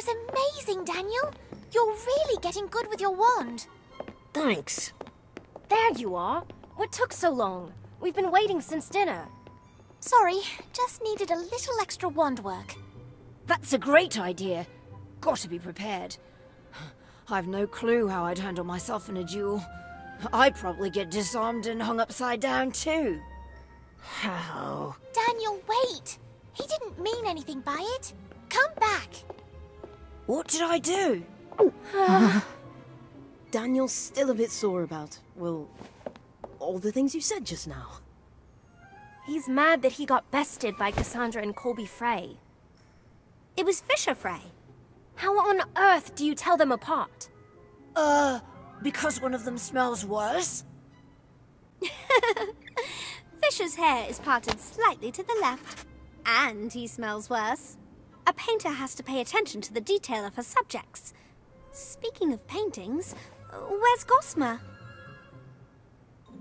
was amazing, Daniel. You're really getting good with your wand. Thanks. There you are. What took so long? We've been waiting since dinner. Sorry, just needed a little extra wand work. That's a great idea. Got to be prepared. I've no clue how I'd handle myself in a duel. I'd probably get disarmed and hung upside down too. How? Daniel, wait! He didn't mean anything by it. Come back. What did I do? Daniel's still a bit sore about, well, all the things you said just now. He's mad that he got bested by Cassandra and Colby Frey. It was Fisher Frey. How on earth do you tell them apart? Because one of them smells worse? Fisher's hair is parted slightly to the left. And he smells worse. A painter has to pay attention to the detail of her subjects. Speaking of paintings, where's Gossamer?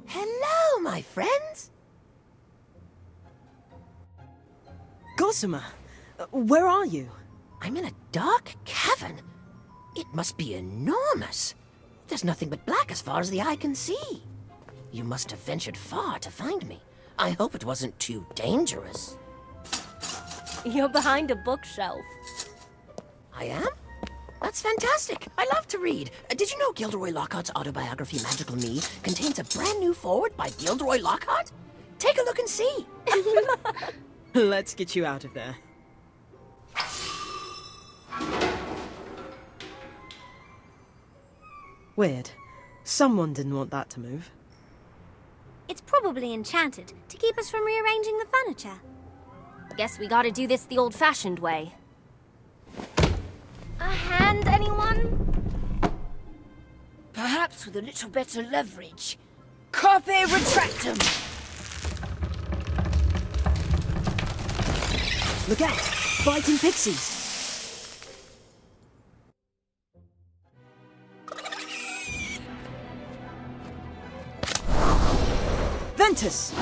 Hello, my friends! Gossamer, where are you? I'm in a dark cavern. It must be enormous. There's nothing but black as far as the eye can see. You must have ventured far to find me. I hope it wasn't too dangerous. You're behind a bookshelf. I am? That's fantastic. I love to read. Did you know Gilderoy Lockhart's autobiography, Magical Me, contains a brand new foreword by Gilderoy Lockhart? Take a look and see. Let's get you out of there. Weird. Someone didn't want that to move. It's probably enchanted to keep us from rearranging the furniture. Guess we gotta do this the old-fashioned way. A hand, anyone? Perhaps with a little better leverage. Carpe retractum! Look out! Biting pixies! Ventus!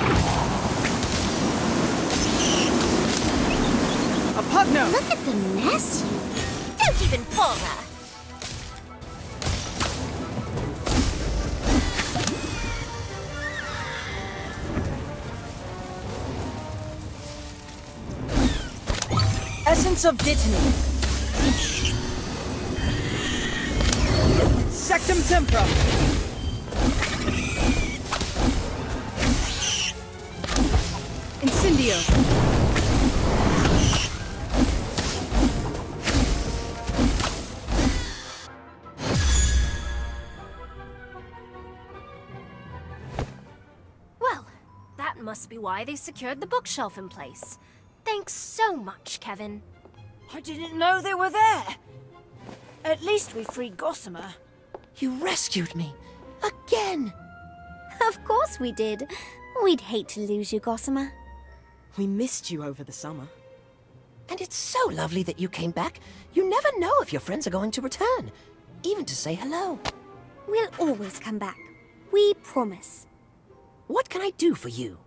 A Pugno! Look at the mess. Don't even pull her. Essence of Dittany. Sectum Tempra. Incendio. Well, that must be why they secured the bookshelf in place. Thanks so much, Kevin. I didn't know they were there. At least we freed Gossamer. You rescued me. Again. Of course we did. We'd hate to lose you, Gossamer. We missed you over the summer. And it's so lovely that you came back. You never know if your friends are going to return. Even to say hello. We'll always come back. We promise. What can I do for you?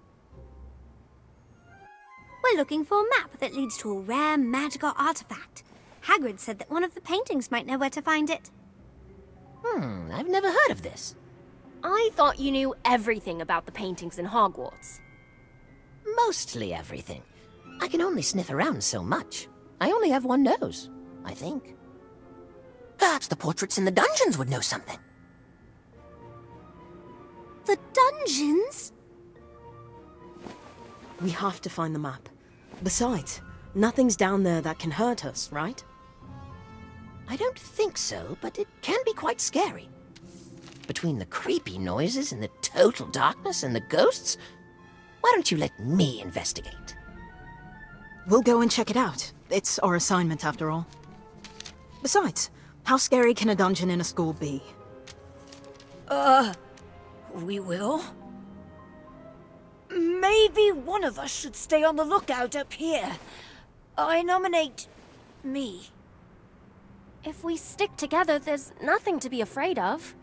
We're looking for a map that leads to a rare magical artifact. Hagrid said that one of the paintings might know where to find it. I've never heard of this. I thought you knew everything about the paintings in Hogwarts. Mostly everything. I can only sniff around so much. I only have one nose, I think. Perhaps the portraits in the dungeons would know something. The dungeons? We have to find the map. Besides, nothing's down there that can hurt us, right? I don't think so, but it can be quite scary. Between the creepy noises and the total darkness and the ghosts, why don't you let me investigate? We'll go and check it out. It's our assignment, after all. Besides, how scary can a dungeon in a school be? We will. Maybe one of us should stay on the lookout up here. I nominate me. If we stick together, there's nothing to be afraid of.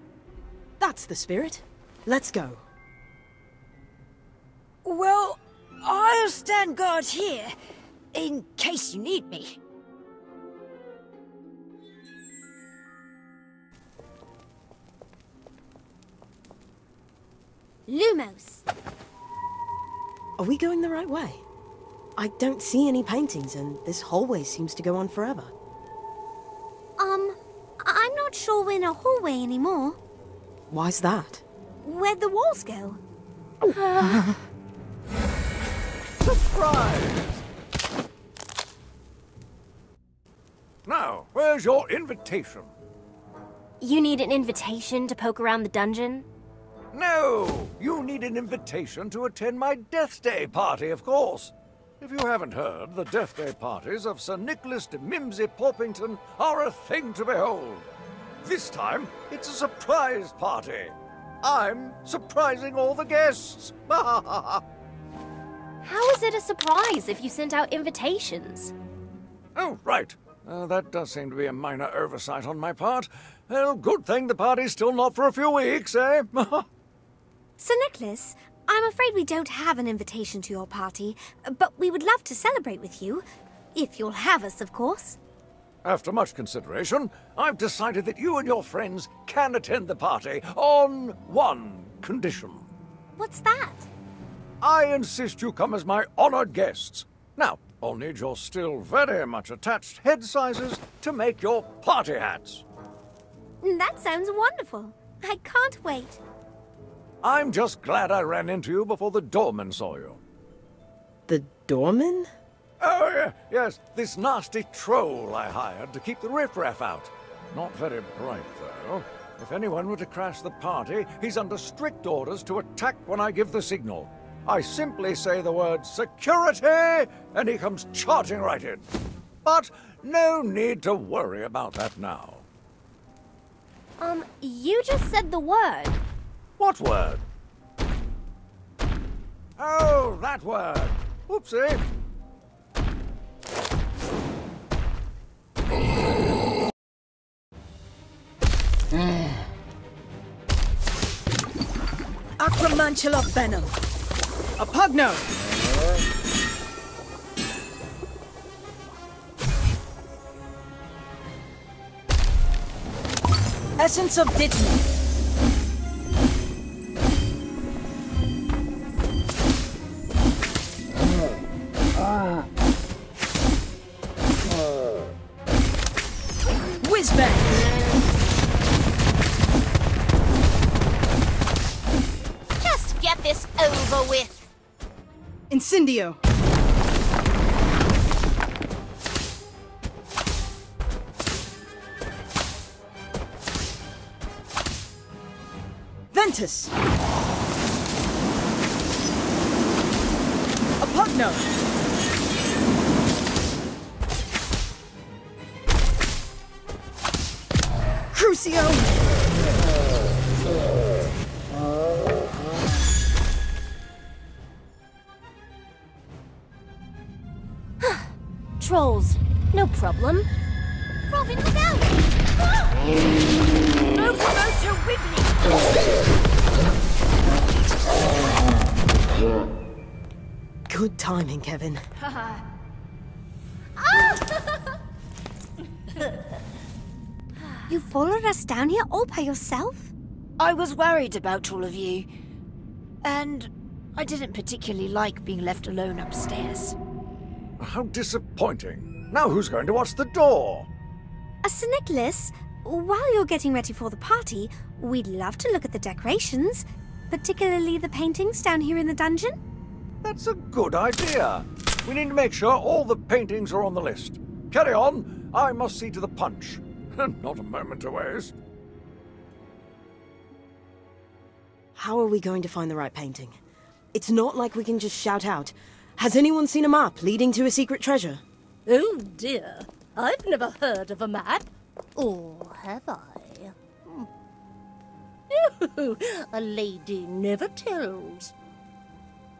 That's the spirit. Let's go. Well, I'll stand guard here, in case you need me. Lumos. Are we going the right way? I don't see any paintings, and this hallway seems to go on forever. I'm not sure we're in a hallway anymore. Why's that? Where'd the walls go? Surprise! Now, where's your invitation? You need an invitation to poke around the dungeon? No! You need an invitation to attend my Death Day party, of course. If you haven't heard, the Death Day parties of Sir Nicholas de Mimsy Porpington are a thing to behold. This time, it's a surprise party. I'm surprising all the guests. How is it a surprise if you sent out invitations? Oh, right. That does seem to be a minor oversight on my part. Well, good thing the party's still not for a few weeks, eh? Sir Nicholas, I'm afraid we don't have an invitation to your party, but we would love to celebrate with you. If you'll have us, of course. After much consideration, I've decided that you and your friends can attend the party on one condition. What's that? I insist you come as my honored guests. Now, I'll need your still very much attached head sizes to make your party hats. That sounds wonderful. I can't wait. I'm just glad I ran into you before the doorman saw you. The doorman? Oh, yes, this nasty troll I hired to keep the riffraff out. Not very bright, though. If anyone were to crash the party, he's under strict orders to attack when I give the signal. I simply say the word security, and he comes charging right in. But no need to worry about that now. You just said the word. What word? Oh, that word. Oopsie. Acromantula venom. A pugno. Essence of Ditman. Whizbang. Just get this over with. Incendio. Ventus. Apugno. Crucio. Trolls, no problem. Robin, look out! Locomotor Wiggly! Good timing, Kevin. You followed us down here all by yourself? I was worried about all of you. And I didn't particularly like being left alone upstairs. How disappointing. Now who's going to watch the door? Sir Nicholas, while you're getting ready for the party, we'd love to look at the decorations, particularly the paintings down here in the dungeon. That's a good idea. We need to make sure all the paintings are on the list. Carry on. I must see to the punch. Not a moment to waste. How are we going to find the right painting? It's not like we can just shout out, "Has anyone seen a map leading to a secret treasure?" Oh dear, I've never heard of a map. Or have I? No, a lady never tells.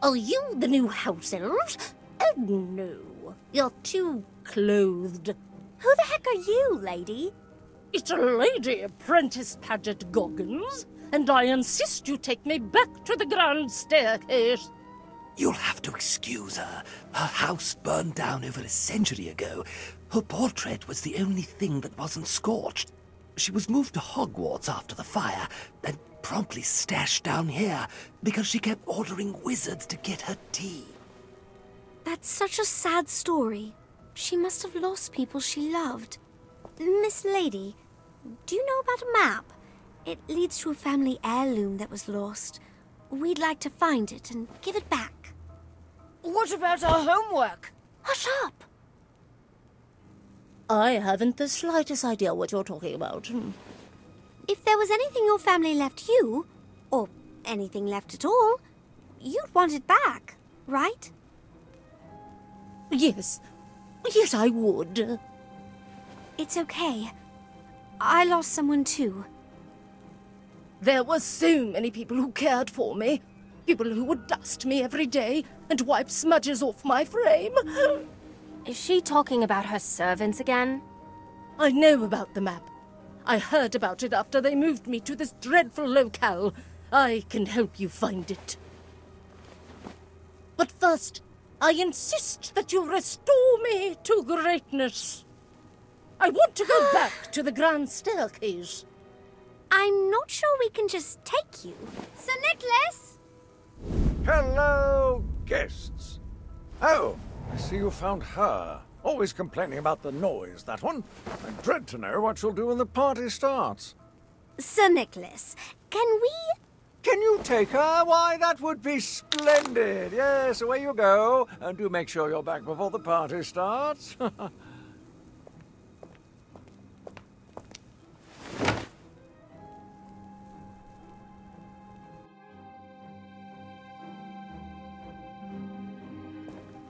Are you the new house elves? Oh no, you're too clothed. Who the heck are you, lady? It's a Lady Apprentice Paget Goggins, and I insist you take me back to the grand staircase. You'll have to excuse her. Her house burned down over a century ago. Her portrait was the only thing that wasn't scorched. She was moved to Hogwarts after the fire, and promptly stashed down here because she kept ordering wizards to get her tea. That's such a sad story. She must have lost people she loved. Miss Lady, do you know about a map? It leads to a family heirloom that was lost. We'd like to find it and give it back. What about our homework? Hush up! I haven't the slightest idea what you're talking about. If there was anything your family left you, or anything left at all, you'd want it back, right? Yes. Yes, I would. It's okay. I lost someone too. There were so many people who cared for me. People who would dust me every day and wipe smudges off my frame. Is she talking about her servants again? I know about the map. I heard about it after they moved me to this dreadful locale. I can help you find it. But first, I insist that you restore me to greatness. I want to go back to the grand staircase. I'm not sure we can just take you. Sir Nicholas! Hello, guests. Oh, I see you found her. Always complaining about the noise, that one. I dread to know what she'll do when the party starts. Sir Nicholas, can we... Can you take her? Why, that would be splendid. Yes, away you go. And do make sure you're back before the party starts.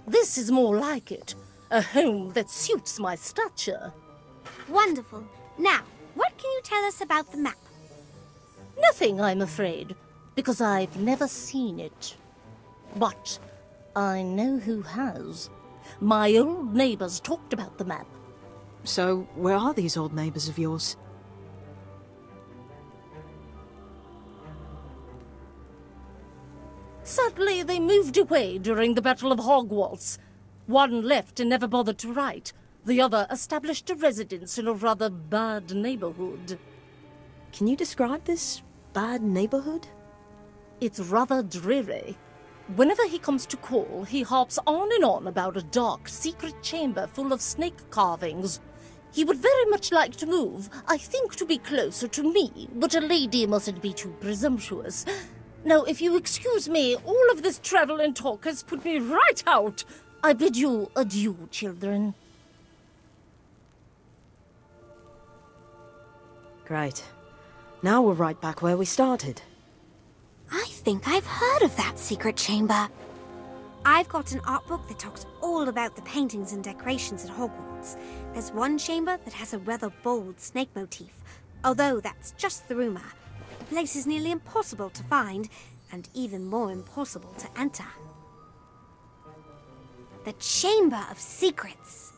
This is more like it. A home that suits my stature. Wonderful. Now, what can you tell us about the map? Nothing, I'm afraid, because I've never seen it. But I know who has. My old neighbors talked about the map. So, where are these old neighbors of yours? Sadly, they moved away during the Battle of Hogwarts. One left and never bothered to write. The other established a residence in a rather bad neighborhood. Can you describe this bad neighborhood? It's rather dreary. Whenever he comes to call, he harps on and on about a dark, secret chamber full of snake carvings. He would very much like to move, I think to be closer to me, but a lady mustn't be too presumptuous. Now, if you excuse me, all of this travel and talk has put me right out. I bid you adieu, children. Great. Now we're right back where we started. I think I've heard of that secret chamber. I've got an art book that talks all about the paintings and decorations at Hogwarts. There's one chamber that has a rather bold snake motif, although that's just the rumor. The place is nearly impossible to find, and even more impossible to enter. The Chamber of Secrets.